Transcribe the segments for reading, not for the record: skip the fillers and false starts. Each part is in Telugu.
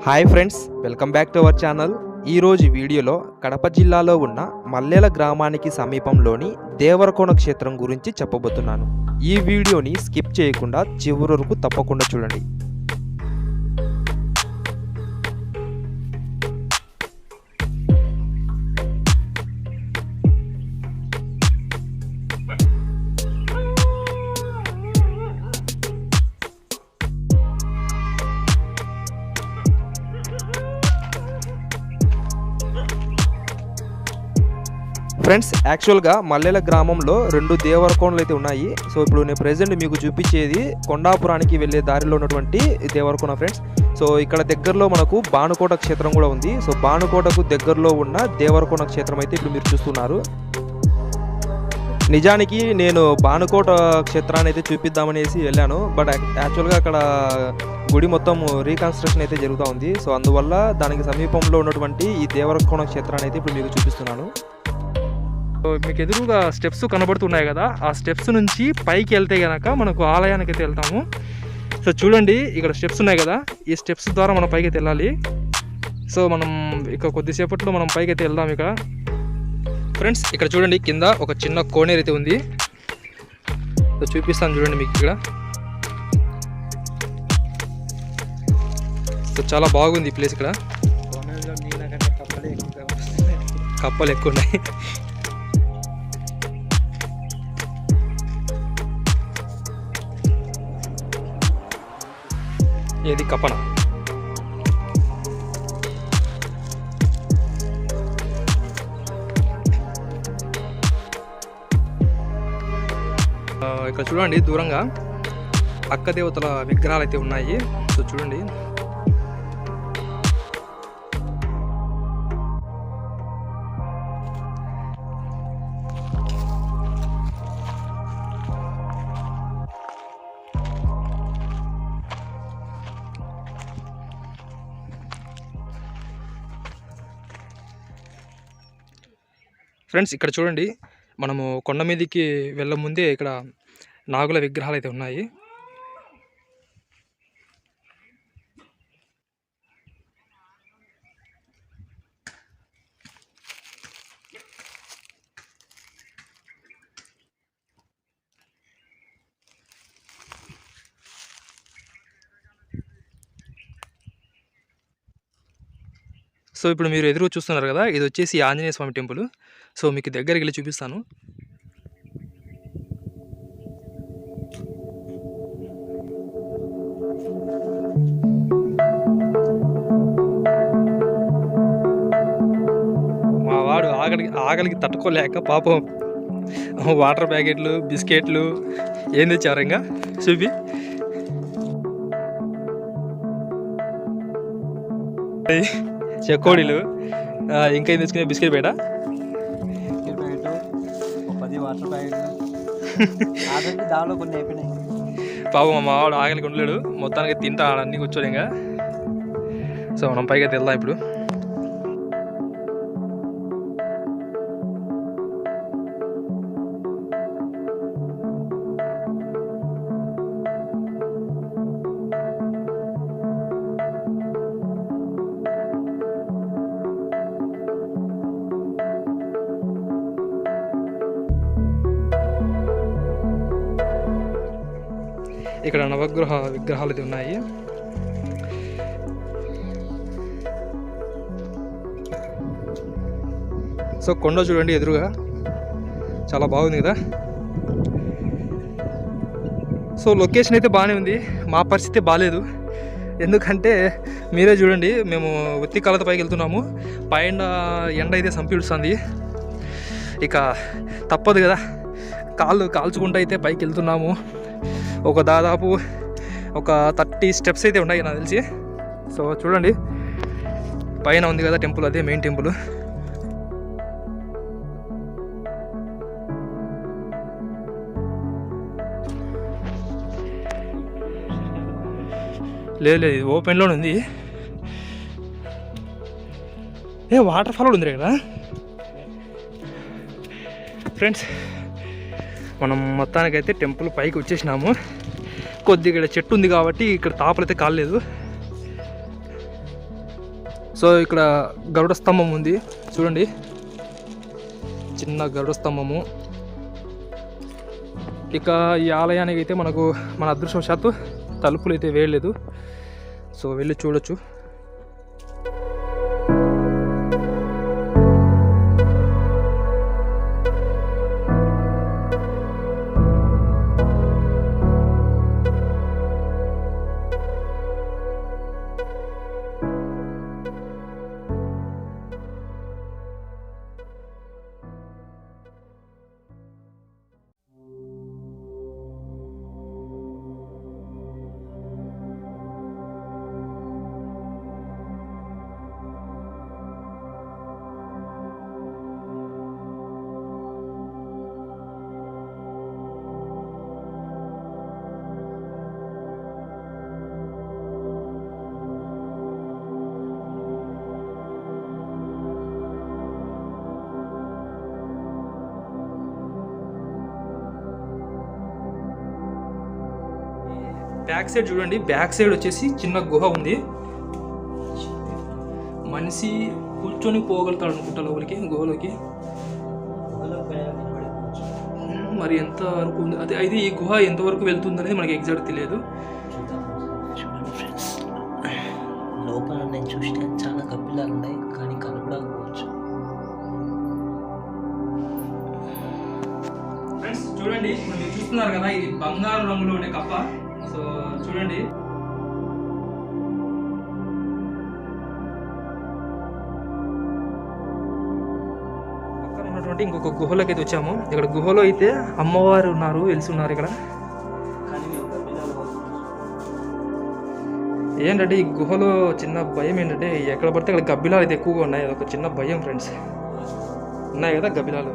Hi friends, welcome back to our channel. ఈరోజు వీడియోలో కడప జిల్లాలో ఉన్న మల్లెల గ్రామానికి సమీపంలోని దేవరకొండ క్షేత్రం గురించి చెప్పబోతున్నాను. ఈ వీడియోని స్కిప్ చేయకుండా చివరి వరకు తప్పకుండా చూడండి. ఫ్రెండ్స్, యాక్చువల్గా మల్లెల గ్రామంలో 2 దేవరకొండలు అయితే ఉన్నాయి. సో ఇప్పుడు నేను ప్రెజెంట్ మీకు చూపించేది కొండాపురానికి వెళ్ళే దారిలో ఉన్నటువంటి దేవరకొండ ఫ్రెండ్స్. సో ఇక్కడ దగ్గరలో మనకు భానుకోట క్షేత్రం కూడా ఉంది. సో భానుకోటకు దగ్గరలో ఉన్న దేవరకొండ క్షేత్రం అయితే ఇప్పుడు మీరు చూస్తున్నారు. నిజానికి నేను భానుకోట క్షేత్రాన్ని అయితే చూపిద్దామనేసి వెళ్ళాను, బట్ యాక్చువల్గా అక్కడ గుడి మొత్తం రీకన్స్ట్రక్షన్ అయితే జరుగుతూ ఉంది. సో అందువల్ల దానికి సమీపంలో ఉన్నటువంటి ఈ దేవరకొండ క్షేత్రాన్ని అయితే ఇప్పుడు మీకు చూపిస్తున్నాను. మీకు ఎదురుగా స్టెప్స్ కనబడుతున్నాయి కదా, ఆ స్టెప్స్ నుంచి పైకి వెళ్తే కనుక మనకు ఆలయానికి అయితే వెళ్తాము. సో చూడండి, ఇక్కడ స్టెప్స్ ఉన్నాయి కదా, ఈ స్టెప్స్ ద్వారా మనం పైకి అయితే వెళ్ళాలి. సో మనం ఇక కొద్దిసేపట్లో మనం పైకి అయితే వెళ్దాం. ఇక ఫ్రెండ్స్, ఇక్కడ చూడండి, కింద ఒక చిన్న కోనేరు అయితే ఉంది. సో చూపిస్తాను చూడండి మీకు ఇక్కడ. సో చాలా బాగుంది ఈ ప్లేస్. ఇక్కడ కప్పలు ఎక్కువ ఉన్నాయి. ఏది కప్పన? ఇక్కడ చూడండి, దూరంగా అక్క దేవతల విగ్రహాలు అయితే ఉన్నాయి. సో చూడండి, ఫ్రెండ్స్ ఇక్కడ చూడండి, మనము కొండ మీదకి వెళ్ళే ముందే ఇక్కడ నాగుల విగ్రహాలు అయితే ఉన్నాయి. సో ఇప్పుడు మీరు ఎదురు చూస్తున్నారు కదా, ఇది వచ్చేసి ఆంజనేయ స్వామి టెంపుల్. సో మీకు దగ్గరికి వెళ్ళి చూపిస్తాను. మా వాడు ఆకలికి తట్టుకోలేక పాపం వాటర్ ప్యాకెట్లు, బిస్కెట్లు ఏం తెచ్చారు ఇంకా చూపి. చెకోడీలు, ఇంకా ఏం తెచ్చుకునే? బిస్కెట్ పేట, దానిలో కొన్ని అయిపోయినాయి. పాపం మా వాడు ఆకలికి ఉండలేడు, మొత్తానికి తింటా అన్నీ కూర్చోడు ఇంకా. సో మనం పైకి అయితే వెళ్దాం ఇప్పుడు. ఇక్కడ నవగ్రహ విగ్రహాలు అయితే ఉన్నాయి. సో కొండ చూడండి ఎదురుగా, చాలా బాగుంది కదా. సో లొకేషన్ అయితే బాగానే ఉంది, మా పరిస్థితి బాగాలేదు. ఎందుకంటే మీరే చూడండి, మేము ఒత్తి కాలత పైకి వెళ్తున్నాము, పైన ఎండ అయితే సంపీడుస్తుంది. ఇక తప్పదు కదా, కాల్చుకుంటూ అయితే పైకి వెళ్తున్నాము. దాదాపు ఒక 30 స్టెప్స్ అయితే ఉన్నాయి నాకు తెలిసి. సో చూడండి, పైన ఉంది కదా టెంపుల్, అదే మెయిన్ టెంపుల్. లేదు ఇది ఓపెన్లోనే ఉంది. వాటర్ ఫాల్ కూడా ఉంది కదా ఫ్రెండ్స్. మనం మొత్తానికైతే టెంపుల్ పైకి వచ్చేసినాము. కొద్దిగా చెట్టు ఉంది కాబట్టి ఇక్కడ తాపలైతే కాలేదు. సో ఇక్కడ గరుడ స్తంభం ఉంది చూడండి, చిన్న గరుడ స్తంభము. ఇక ఈ ఆలయానికి అయితే మనకు మన అదృష్టవశాత్తు తలుపులు అయితే వేయలేదు, సో వెళ్ళి చూడొచ్చు. బ్యాక్ సైడ్ చూడండి, బ్యాక్ సైడ్ వచ్చేసి చిన్న గుహ ఉంది. మనిషి కూర్చొని పోగలుగుతాడు అనుకుంటా లోపలికి, గుహలోకి. మరి ఎంత వరకు ఉంది అదే, అయితే ఈ గుహ ఎంతవరకు వెళ్తుంది అనేది మనకి ఎగ్జాక్ట్ తెలియదు. చూడండి ఫ్రెండ్స్, లోపల నేను చూస్తే చాలా కప్పిలాలు ఉన్నాయి కానీ కనపడకపోవచ్చు. ఫ్రెండ్స్ చూడండి, మీరు చూస్తున్నారు కదా, ఇది బంగారు రంగులో ఉండే కప్ప. సో చూడండి, పక్కన ఉన్నటువంటి ఇంకొక గుహలోకి అయితే వచ్చాము. ఇక్కడ గుహలో అయితే అమ్మవారు ఉన్నారు, వెలిసి ఇక్కడ. ఏంటంటే ఈ గుహలో చిన్న భయం ఏంటంటే, ఎక్కడ పడితే అక్కడ గబ్బిలాలు అయితే ఎక్కువగా ఉన్నాయి. అదొక చిన్న భయం ఫ్రెండ్స్. ఉన్నాయి కదా గబ్బిలాలు.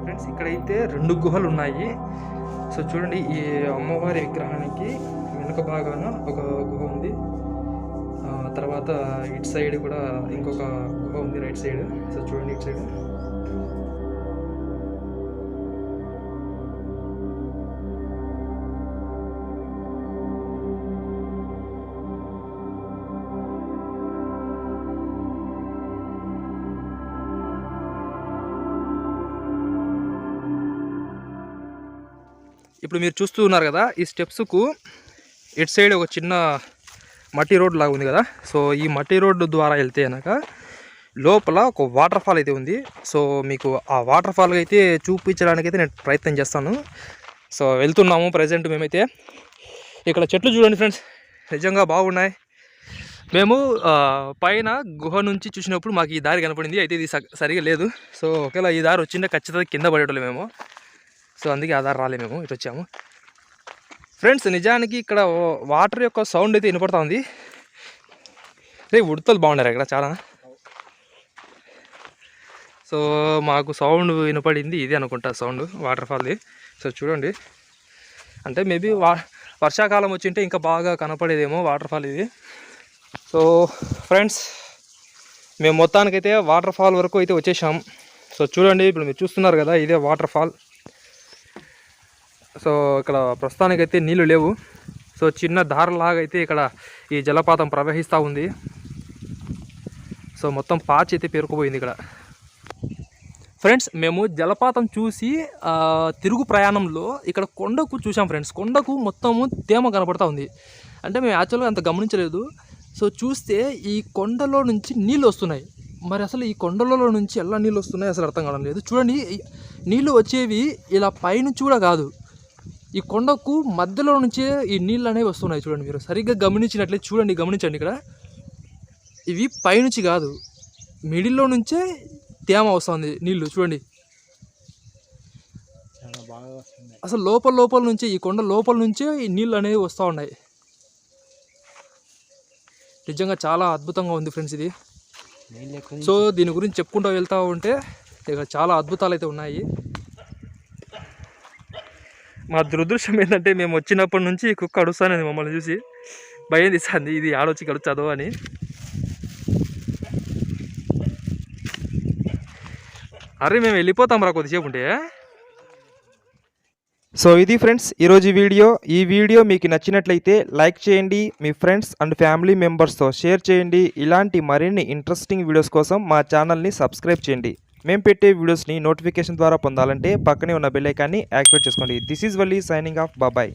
ఫ్రెండ్స్ ఇక్కడైతే 2 గుహలు ఉన్నాయి. సో చూడండి, ఈ అమ్మవారి విగ్రహానికి వెనుక భాగాన ఒక గుహ ఉంది, తర్వాత ఇటు సైడ్ కూడా ఇంకొక గుహ ఉంది, రైట్ సైడ్. సో చూడండి ఇటు సైడ్. ఇప్పుడు మీరు చూస్తూ ఉన్నారు కదా, ఈ స్టెప్స్కు ఇటు సైడ్ ఒక చిన్న మట్టి రోడ్ లాగా ఉంది కదా. సో ఈ మట్టి రోడ్డు ద్వారా వెళ్తే కనుక లోపల ఒక వాటర్ ఫాల్ అయితే ఉంది. సో మీకు ఆ వాటర్ ఫాల్ అయితే చూపించడానికి అయితే నేను ప్రయత్నం చేస్తాను. సో వెళ్తున్నాము ప్రజెంట్ మేమైతే. ఇక్కడ చెట్లు చూడండి ఫ్రెండ్స్, నిజంగా బాగున్నాయి. మేము పైన గుహ నుంచి చూసినప్పుడు మాకు ఈ దారి కనపడింది, అయితే ఇది సరిగా లేదు. సో ఒకవేళ ఈ దారి వచ్చింటే ఖచ్చితంగా కింద పడేటోళ్ళు మేము. సో అందుకే ఆధార్ రాలే, మేము ఇటు వచ్చాము. ఫ్రెండ్స్ నిజానికి ఇక్కడ వాటర్ యొక్క సౌండ్ అయితే వినపడతా ఉంది. రే ఉడతలు బాగున్నారు ఇక్కడ చాలా. సో మాకు సౌండ్ వినపడింది, ఇది అనుకుంటా సౌండ్ వాటర్ ఫాల్ది. సో చూడండి, అంటే మేబీ వర్షాకాలం వచ్చింటే ఇంకా బాగా కనపడేదేమో వాటర్ ఫాల్ ఇది. సో ఫ్రెండ్స్ మేము మొత్తానికైతే వాటర్ ఫాల్ వరకు అయితే వచ్చేసాం. సో చూడండి, ఇప్పుడు మీరు చూస్తున్నారు కదా, ఇదే వాటర్ ఫాల్. సో ఇక్కడ ప్రస్తుతానికైతే నీళ్ళు లేవు. సో చిన్న దారలాగా అయితే ఇక్కడ ఈ జలపాతం ప్రవహిస్తూ ఉంది. సో మొత్తం పాచి అయితే పేరుకుపోయింది ఇక్కడ. ఫ్రెండ్స్ మేము జలపాతం చూసి తిరుగు ప్రయాణంలో ఇక్కడ కొండకు చూసాం ఫ్రెండ్స్. కొండకు మొత్తము తేమ కనపడతా ఉంది. అంటే మేము యాక్చువల్గా అంత గమనించలేదు. సో చూస్తే ఈ కొండలో నుంచి నీళ్ళు వస్తున్నాయి. మరి అసలు ఈ కొండలలో నుంచి ఎలా నీళ్ళు వస్తున్నాయి అసలు అర్థం కావడం లేదు. చూడండి, నీళ్ళు వచ్చేవి ఇలా పైనుంచి కూడా కాదు, ఈ కొండకు మధ్యలో నుంచే ఈ నీళ్ళు అనేవి వస్తున్నాయి. చూడండి, మీరు సరిగ్గా గమనించినట్లయితే చూడండి, గమనించండి. ఇక్కడ ఇవి పైనుంచి కాదు, మిడిల్లో నుంచే తేమ వస్తుంది నీళ్ళు. చూడండి, అసలు లోపల నుంచే, ఈ కొండ లోపల నుంచే ఈ నీళ్ళు అనేవి వస్తూ ఉన్నాయి. నిజంగా చాలా అద్భుతంగా ఉంది ఫ్రెండ్స్ ఇది. సో దీని గురించి చెప్పుకుంటూ వెళ్తూ ఉంటే ఇక్కడ చాలా అద్భుతాలు అయితే ఉన్నాయి. మా దురదృష్టం ఏంటంటే మేము వచ్చినప్పటి నుంచి ఈ కుక్క అడుస్తానేది మమ్మల్ని చూసి భయం తీస్తుంది, ఇది ఆడొచ్చి కడుచదో అని. అరే మేము వెళ్ళిపోతాం రా కొద్దిసేపు ఉంటే. సో ఇది ఫ్రెండ్స్ ఈరోజు ఈ వీడియో మీకు నచ్చినట్లయితే లైక్ చేయండి, మీ ఫ్రెండ్స్ అండ్ ఫ్యామిలీ మెంబర్స్తో షేర్ చేయండి. ఇలాంటి మరిన్ని ఇంట్రెస్టింగ్ వీడియోస్ కోసం మా ఛానల్ని సబ్స్క్రైబ్ చేయండి. మేము పెట్టే వీడియోస్ని నోటిఫికేషన్ ద్వారా పొందాలంటే పక్కనే ఉన్న బెల్ ఐకాన్ని యాక్టివేట్ చేసుకోండి. This is Valli signing off. Bye.